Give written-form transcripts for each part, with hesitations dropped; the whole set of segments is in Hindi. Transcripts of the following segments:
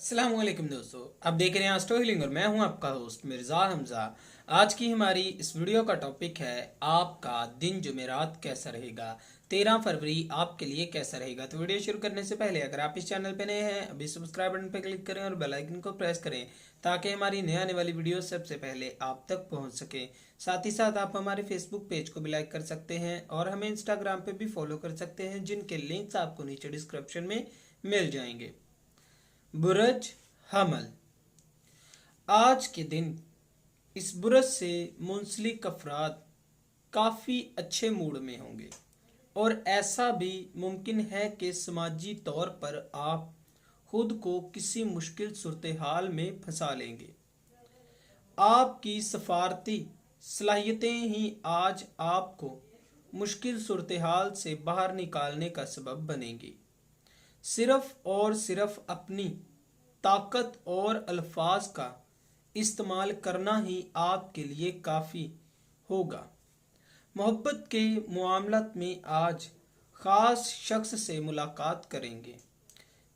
अस्सलामुअलैकुम दोस्तों, आप देख रहे हैं एस्ट्रो हीलिंग और मैं हूं आपका होस्ट मिर्जा हमजा। आज की हमारी इस वीडियो का टॉपिक है आपका दिन जुमेरात कैसा रहेगा। 13 फरवरी आपके लिए कैसा रहेगा। तो वीडियो शुरू करने से पहले अगर आप इस चैनल पे नए हैं अभी सब्सक्राइब बटन पे क्लिक करें और बेल आइकन को प्रेस करें ताकि हमारी नई आने वाली वीडियो सबसे पहले आप तक पहुंच सके। साथ ही साथ आप हमारे फेसबुक पेज को भी लाइक कर सकते हैं और हमें इंस्टाग्राम पे भी फॉलो कर सकते हैं, जिनके लिंक्स आपको नीचे डिस्क्रिप्शन में मिल जाएंगे। बुरज हमल, आज के दिन इस बुरज से मुंसलिक अफराद काफ़ी अच्छे मूड में होंगे और ऐसा भी मुमकिन है कि समाजी तौर पर आप खुद को किसी मुश्किल सूरत हाल में फंसा लेंगे। आपकी सफारती सलाहियतें ही आज आपको मुश्किल सूरत हाल से बाहर निकालने का सबब बनेंगी। सिर्फ और सिर्फ अपनी ताकत और अल्फाज का इस्तेमाल करना ही आपके लिए काफ़ी होगा। मोहब्बत के मामलत में आज ख़ास शख्स से मुलाकात करेंगे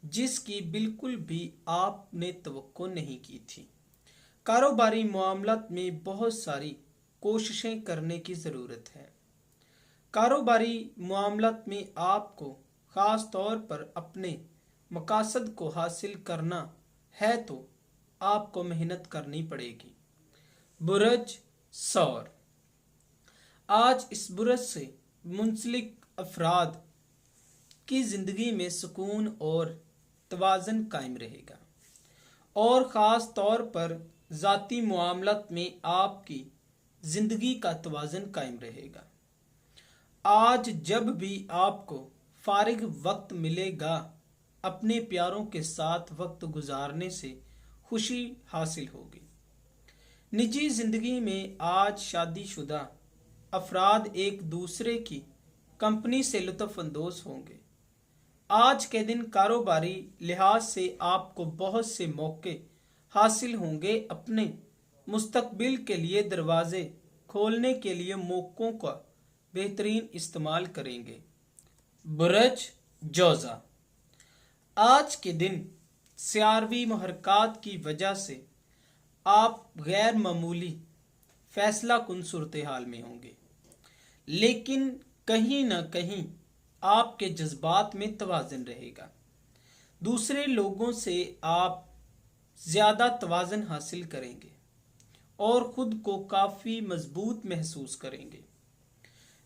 जिसकी बिल्कुल भी आपने तवक्को नहीं की थी। कारोबारी मामलत में बहुत सारी कोशिशें करने की ज़रूरत है। कारोबारी मामलत में आपको ख़ास तौर पर अपने मकासद को हासिल करना है तो आपको मेहनत करनी पड़ेगी। बुरज सौर, आज इस बुरज से मुंसलिक अफराद की ज़िंदगी में सुकून और तवाज़न कायम रहेगा और ख़ास तौर पर ज़ाती मामलत में आपकी ज़िंदगी का तवाज़न कायम रहेगा। आज जब भी आपको फारिग वक्त मिलेगा अपने प्यारों के साथ वक्त गुजारने से खुशी हासिल होगी। निजी ज़िंदगी में आज शादीशुदा अफराद एक दूसरे की कंपनी से लुत्फ़ अंदोज़ होंगे। आज के दिन कारोबारी लिहाज से आपको बहुत से मौके हासिल होंगे। अपने मुस्तकबिल के लिए दरवाजे खोलने के लिए मौक़ों का बेहतरीन इस्तेमाल करेंगे। बुरज जोज़ा, आज के दिन सियारवी महरकात की वजह से आप गैर मामूली फैसला कुन सूरत हाल में होंगे, लेकिन कहीं ना कहीं आपके जज्बात में तवाज़न रहेगा। दूसरे लोगों से आप ज़्यादा तवाज़न हासिल करेंगे और ख़ुद को काफ़ी मजबूत महसूस करेंगे।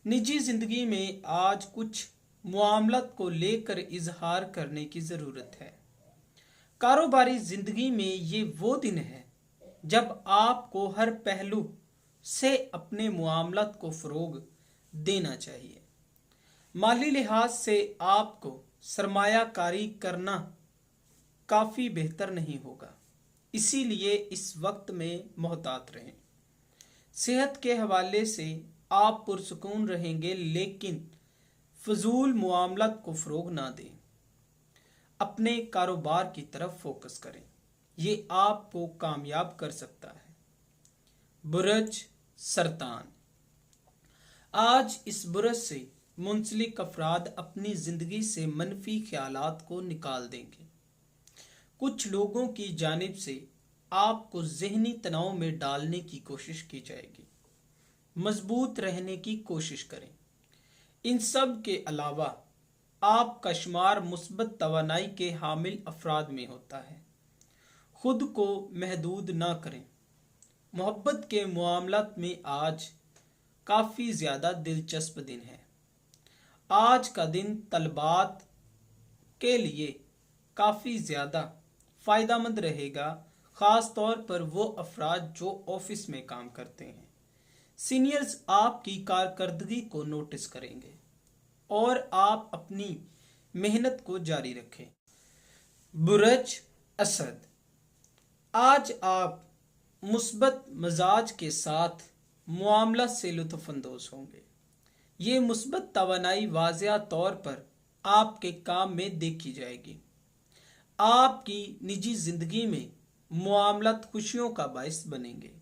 निजी ज़िंदगी में आज कुछ मामलत को लेकर इजहार करने की ज़रूरत है। कारोबारी ज़िंदगी में ये वो दिन है जब आपको हर पहलू से अपने मामलत को फ़रोग देना चाहिए। माली लिहाज से आपको सरमायाकारी करना काफ़ी बेहतर नहीं होगा, इसीलिए इस वक्त में मोहतात रहें। सेहत के हवाले से आप पुरसुकून रहेंगे, लेकिन फजूल मामलत को फ़रोग ना दें। अपने कारोबार की तरफ फोकस करें, ये आपको कामयाब कर सकता है। बुरज सरतान, आज इस बुरज से मुंसलिक अफराद अपनी ज़िंदगी से मनफी ख्यालात को निकाल देंगे। कुछ लोगों की जानिब से आपको ज़हनी तनाव में डालने की कोशिश की जाएगी। मजबूत रहने की कोशिश करें। इन सब के अलावा आपका शुमार मुस्बत तवानाई के हामिल अफराद में होता है। खुद को महदूद ना करें। मोहब्बत के मामलात में आज काफ़ी ज़्यादा दिलचस्प दिन है। आज का दिन तलबात के लिए काफ़ी ज़्यादा फ़ायदेमंद रहेगा, ख़ास तौर पर वो अफराद जो ऑफिस में काम करते हैं। सीनियर्स आपकी कारकर्दगी को नोटिस करेंगे और आप अपनी मेहनत को जारी रखें। बुरज असद, आज आप मुस्बत मजाज के साथ मामला से लुत्फ़अंदोज़ होंगे। ये मुस्बत तवानाई वाज़िया तौर पर आपके काम में देखी जाएगी। आपकी निजी ज़िंदगी में मामलात खुशियों का बाइस बनेंगे।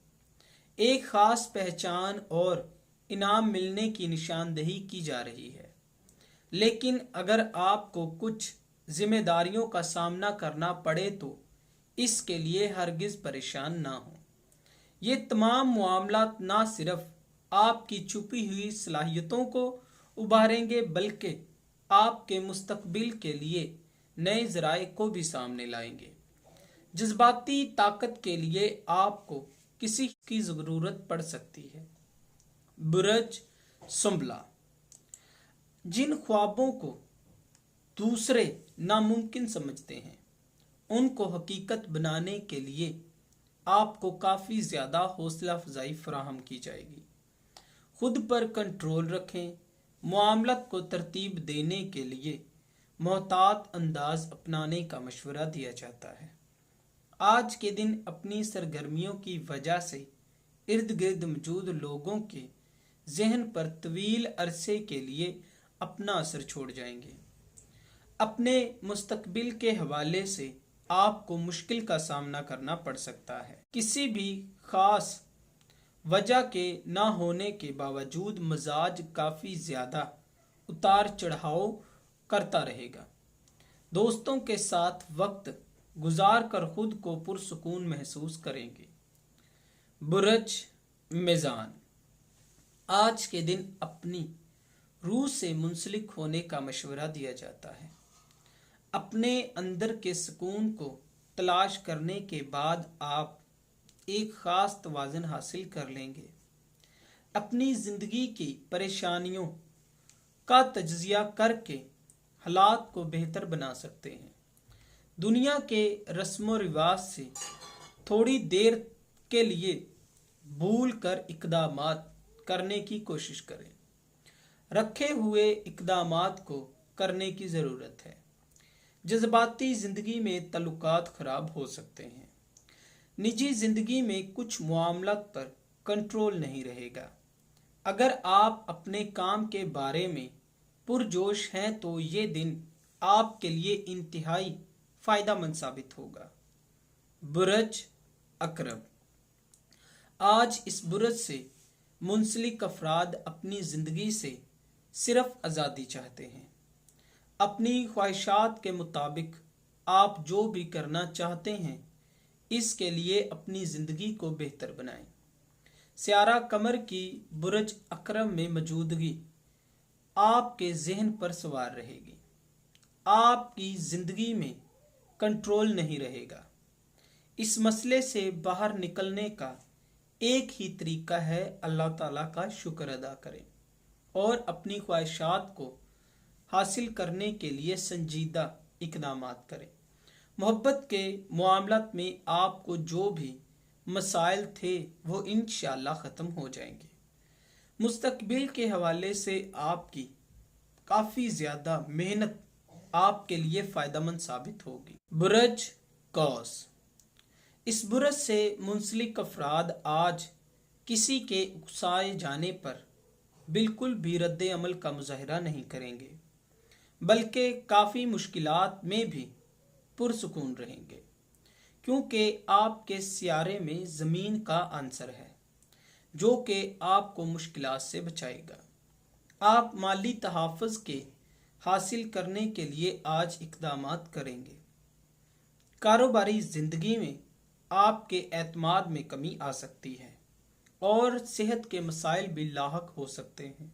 एक ख़ास पहचान और इनाम मिलने की निशानदेही की जा रही है, लेकिन अगर आपको कुछ जिम्मेदारियों का सामना करना पड़े तो इसके लिए हरगिज परेशान ना हो। ये तमाम मामलात ना सिर्फ आपकी छुपी हुई सलाहियतों को उभारेंगे बल्कि आपके मुस्तकबिल के लिए नए ज़राए को भी सामने लाएंगे। जज्बाती ताकत के लिए आपको किसी की ज़रूरत पड़ सकती है। बुरज सुंबला, जिन ख्वाबों को दूसरे नामुमकिन समझते हैं उनको हकीकत बनाने के लिए आपको काफ़ी ज़्यादा हौसला अफजाई फराहम की जाएगी। खुद पर कंट्रोल रखें। मामलत को तरतीब देने के लिए मोहतात अंदाज अपनाने का मशवरा दिया जाता है। आज के दिन अपनी सरगर्मियों की वजह से इर्द गिर्द मौजूद लोगों के जहन पर तवील अरसे के लिए अपना असर छोड़ जाएंगे। अपने मुस्तकबिल के हवाले से आपको मुश्किल का सामना करना पड़ सकता है। किसी भी खास वजह के ना होने के बावजूद मिजाज काफ़ी ज़्यादा उतार चढ़ाव करता रहेगा। दोस्तों के साथ वक्त गुजार कर खुद को पुरसुकून महसूस करेंगे। बुरज मीज़ान, आज के दिन अपनी रूह से मुंसलिक होने का मशवरा दिया जाता है। अपने अंदर के सुकून को तलाश करने के बाद आप एक ख़ास तवाज़ुन हासिल कर लेंगे। अपनी ज़िंदगी की परेशानियों का तज्ज़िया करके हालात को बेहतर बना सकते हैं। दुनिया के रस्म रिवाज से थोड़ी देर के लिए भूल कर इक़दामात करने की कोशिश करें। रखे हुए इक़दामात को करने की ज़रूरत है। जज्बाती ज़िंदगी में तल्लुकात ख़राब हो सकते हैं। निजी ज़िंदगी में कुछ मामलात पर कंट्रोल नहीं रहेगा। अगर आप अपने काम के बारे में पुरजोश हैं तो ये दिन आपके लिए इंतहाई फ़ायदेमंद साबित होगा। बुरज अकरब, आज इस बुरज से मुंसलिक अफराद अपनी ज़िंदगी से सिर्फ आज़ादी चाहते हैं। अपनी ख्वाहिशात के मुताबिक आप जो भी करना चाहते हैं इसके लिए अपनी ज़िंदगी को बेहतर बनाएं। सियारा कमर की बुरज अकरम में मौजूदगी आपके जहन पर सवार रहेगी। आपकी ज़िंदगी में कंट्रोल नहीं रहेगा। इस मसले से बाहर निकलने का एक ही तरीका है, अल्लाह ताला का शुक्र अदा करें और अपनी ख्वाहिशात को हासिल करने के लिए संजीदा इक़दामात करें। मोहब्बत के मामलात में आपको जो भी मसाइल थे वो इंशाअल्लाह ख़त्म हो जाएंगे। मुस्तकबिल के हवाले से आपकी काफ़ी ज़्यादा मेहनत आपके लिए फ़ायदेमंद साबित होगी। बुरज कौस, इस बुरज से मुंसलिक अफराद आज किसी के उकसाए जाने पर बिल्कुल भी रद्द अमल का मुजाहरा नहीं करेंगे बल्कि काफ़ी मुश्किलात में भी पुरसुकून रहेंगे, क्योंकि आपके सियारे में ज़मीन का आंसर है जो कि आपको मुश्किलात से बचाएगा। आप माली तहफ़्फ़ुज़ के हासिल करने के लिए आज इक़दामात करेंगे। कारोबारी ज़िंदगी में आपके एतमाद में कमी आ सकती है और सेहत के मसाइल भी लाहक हो सकते हैं।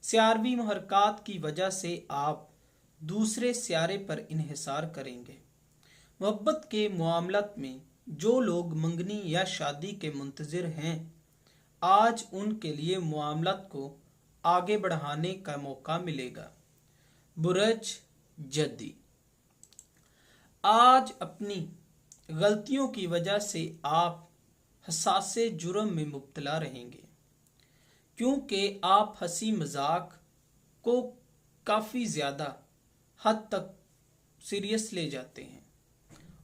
सियारवी महरकात की वजह से आप दूसरे सियारे पर इन्हिसार करेंगे। मोहब्बत के मामलात में जो लोग मंगनी या शादी के मुंतज़िर हैं आज उनके लिए मामलात को आगे बढ़ाने का मौका मिलेगा। बुरज जद्दी, आज अपनी गलतियों की वजह से आप हसासे जुर्म में मुब्तला रहेंगे, क्योंकि आप हंसी मजाक को काफ़ी ज़्यादा हद तक सीरियस ले जाते हैं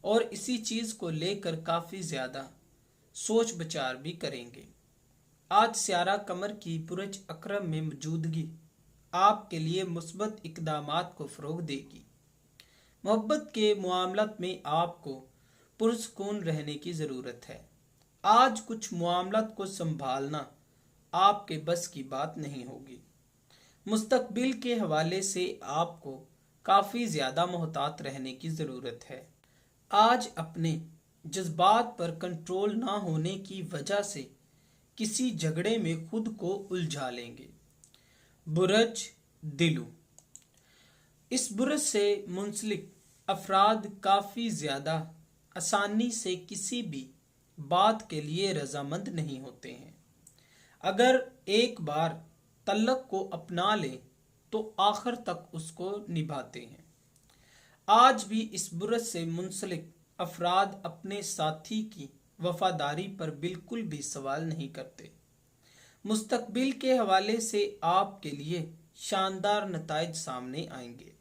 और इसी चीज़ को लेकर काफ़ी ज़्यादा सोच विचार भी करेंगे। आज सियारा कमर की बुरज अकरम में मौजूदगी आपके लिए मुस्बत इक़दामात को फ़रोग़ देगी। मोहब्बत के मामलात में आपको पुरसुकून रहने की ज़रूरत है। आज कुछ मामलात को संभालना आपके बस की बात नहीं होगी। मुस्तकबिल के हवाले से आपको काफ़ी ज़्यादा मोहतात रहने की ज़रूरत है। आज अपने जज्बात पर कंट्रोल ना होने की वजह से किसी झगड़े में खुद को उलझा लेंगे। बुरज दिलू, इस बुरज से मुंसलिक अफराद काफ़ी ज़्यादा आसानी से किसी भी बात के लिए रजामंद नहीं होते हैं। अगर एक बार तल्लक को अपना लें तो आखिर तक उसको निभाते हैं। आज भी इस बुरज से मुंसलिक अफराद अपने साथी की वफादारी पर बिल्कुल भी सवाल नहीं करते। मुस्तकबिल के हवाले से आपके लिए शानदार नताइज सामने आएंगे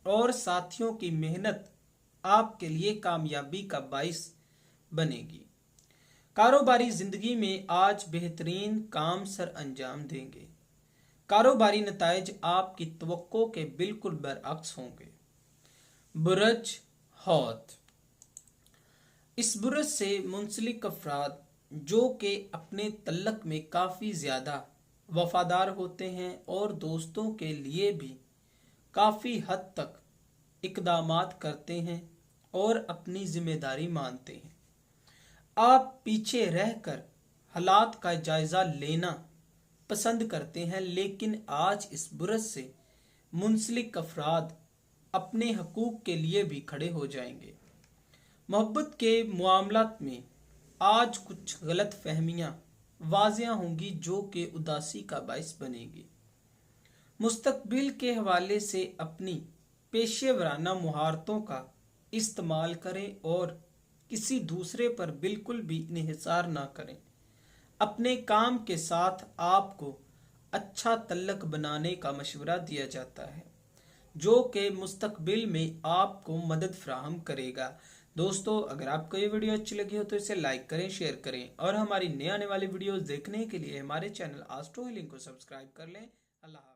और साथियों की मेहनत आपके लिए कामयाबी का बाइस बनेगी। कारोबारी जिंदगी में आज बेहतरीन काम सर अंजाम देंगे। कारोबारी नताइज आपकी तवक्को के बिल्कुल बरअक्स होंगे। बुरज हौत, इस बुरज से मुंसलिक अफराद जो कि अपने तल्लक में काफ़ी ज़्यादा वफादार होते हैं और दोस्तों के लिए भी काफ़ी हद तक इक़दामात करते हैं और अपनी जिम्मेदारी मानते हैं। आप पीछे रहकर हालात का जायज़ा लेना पसंद करते हैं, लेकिन आज इस बुरज से मुंसलिक अफराद अपने हकूक़ के लिए भी खड़े हो जाएंगे। मोहब्बत के मामलात में आज कुछ गलत फहमियाँ वाज़िया होंगी जो कि उदासी का बाइस बनेगी। मुस्तकबिल के हवाले से अपनी पेशेवराना महारतों का इस्तेमाल करें और किसी दूसरे पर बिल्कुल भी इन्हिसार ना करें। अपने काम के साथ आपको अच्छा तल्लक बनाने का मशवरा दिया जाता है जो कि मुस्तकबिल में आपको मदद फ्राहम करेगा। दोस्तों, अगर आपको ये वीडियो अच्छी लगी हो तो इसे लाइक करें, शेयर करें और हमारी नए आने वाली वीडियोस देखने के लिए हमारे चैनल एस्ट्रो हीलिंग को सब्सक्राइब कर लें। अल्लाह।